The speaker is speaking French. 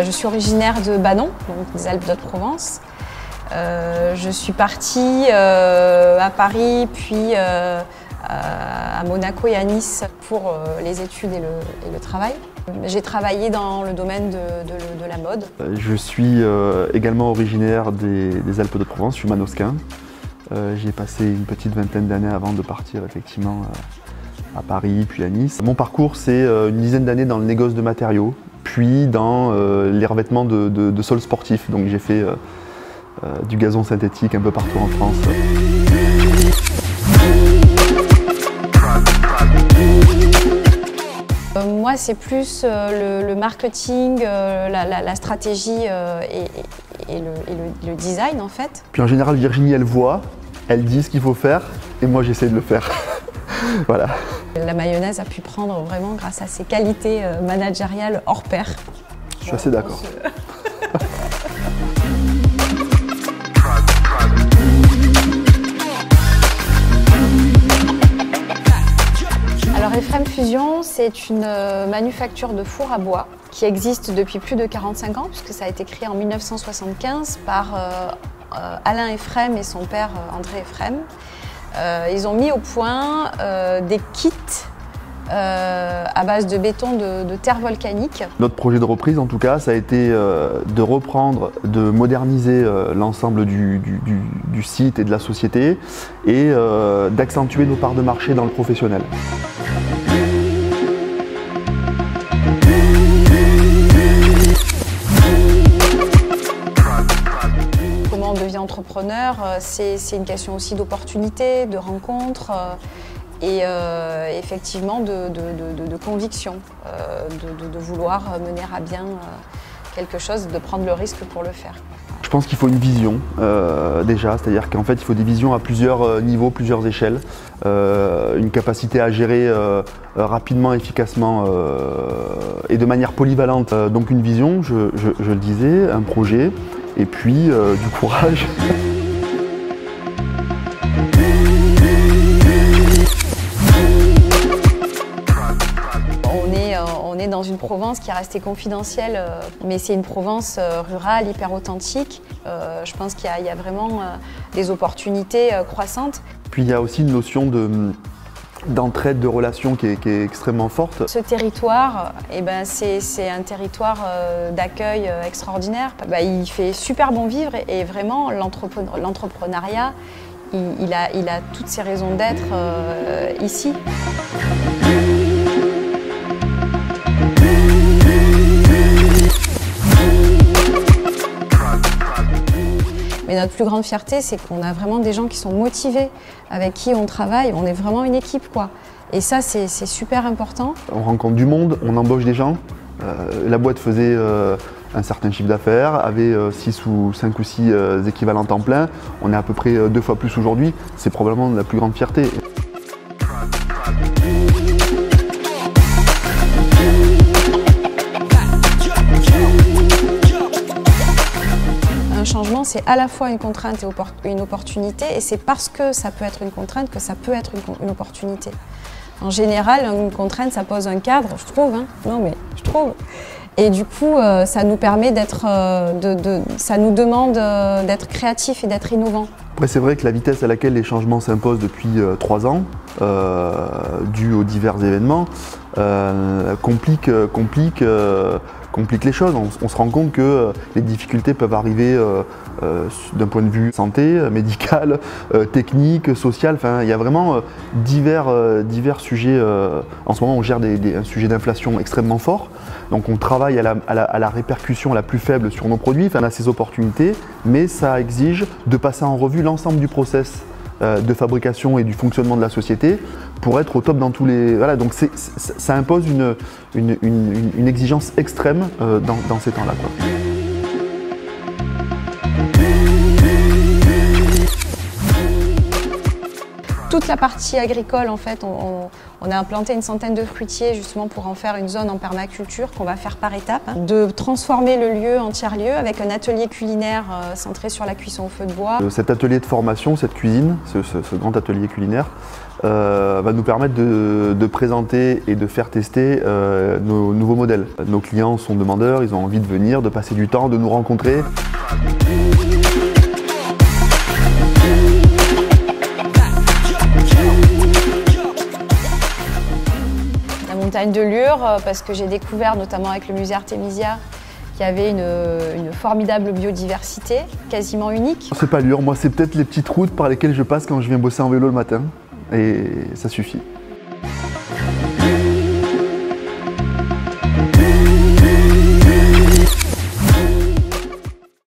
Je suis originaire de Banon, donc des Alpes d'Haute-Provence. Je suis partie à Paris, puis à Monaco et à Nice pour les études et le travail. J'ai travaillé dans le domaine de la mode. Je suis également originaire des Alpes d'Haute-Provence, je suis manosquin. J'ai passé une petite vingtaine d'années avant de partir effectivement à Paris, puis à Nice. Mon parcours, c'est une dizaine d'années dans le négoce de matériaux, puis dans les revêtements de sols sportifs. Donc j'ai fait du gazon synthétique un peu partout en France. Moi, c'est plus le marketing, la stratégie et le design en fait. Puis en général, Virginie, elle voit, elle dit ce qu'il faut faire, et moi j'essaie de le faire. Voilà. La mayonnaise a pu prendre vraiment grâce à ses qualités managériales hors pair. Je suis assez d'accord. Alors Ephrem Fusion, c'est une manufacture de four à bois qui existe depuis plus de 45 ans puisque ça a été créé en 1975 par Alain Ephrem et son père André Ephrem. Ils ont mis au point des kits à base de béton de terre volcanique. Notre projet de reprise, en tout cas, ça a été de reprendre, de moderniser l'ensemble du site et de la société et d'accentuer nos parts de marché dans le professionnel. Comment on devient entrepreneur, c'est une question aussi d'opportunité, de rencontre. Et effectivement de conviction, de vouloir mener à bien quelque chose, de prendre le risque pour le faire. Je pense qu'il faut une vision déjà, c'est-à-dire qu'en fait il faut des visions à plusieurs niveaux, plusieurs échelles, une capacité à gérer rapidement, efficacement et de manière polyvalente. Donc une vision, je le disais, un projet et puis du courage. On est dans une Provence qui est restée confidentielle, mais c'est une Provence rurale, hyper authentique. Je pense qu'il y a vraiment des opportunités croissantes. Puis il y a aussi une notion d'entraide, de relation qui est extrêmement forte. Ce territoire, c'est un territoire d'accueil extraordinaire. Il fait super bon vivre et vraiment l'entrepreneuriat, il a toutes ses raisons d'être ici. Mais notre plus grande fierté, c'est qu'on a vraiment des gens qui sont motivés, avec qui on travaille. On est vraiment une équipe, quoi. Et ça, c'est super important. On rencontre du monde, on embauche des gens. La boîte faisait un certain chiffre d'affaires, avait 5 ou 6 équivalents temps plein. On est à peu près 2 fois plus aujourd'hui. C'est probablement la plus grande fierté. Un changement, c'est à la fois une contrainte et une opportunité, et c'est parce que ça peut être une contrainte que ça peut être une opportunité. En général, une contrainte, ça pose un cadre, je trouve, hein. Non mais je trouve. Et du coup, ça nous permet ça nous demande d'être créatif et d'être innovant. Après, c'est vrai que la vitesse à laquelle les changements s'imposent depuis 3 ans, dû aux divers événements, complique les choses. On se rend compte que les difficultés peuvent arriver d'un point de vue santé, médical, technique, social. Enfin, il y a vraiment divers sujets. En ce moment, on gère un sujet d'inflation extrêmement fort. Donc on travaille à la répercussion la plus faible sur nos produits. Enfin, on a ces opportunités, mais ça exige de passer en revue l'ensemble du process de fabrication et du fonctionnement de la société pour être au top dans tous les... Voilà, donc ça impose une exigence extrême dans ces temps-là, quoi. toute la partie agricole, en fait, on a implanté une centaine de fruitiers justement pour en faire une zone en permaculture qu'on va faire par étapes. De transformer le lieu en tiers-lieu avec un atelier culinaire centré sur la cuisson au feu de bois. Cet atelier de formation, cette cuisine, ce grand atelier culinaire, va nous permettre de présenter et de faire tester nos nouveaux modèles. Nos clients sont demandeurs, ils ont envie de venir, de passer du temps, de nous rencontrer. La montagne de Lure, parce que j'ai découvert, notamment avec le musée Artemisia, qu'il y avait une formidable biodiversité, quasiment unique. C'est pas Lure, moi c'est peut-être les petites routes par lesquelles je passe quand je viens bosser en vélo le matin, et ça suffit.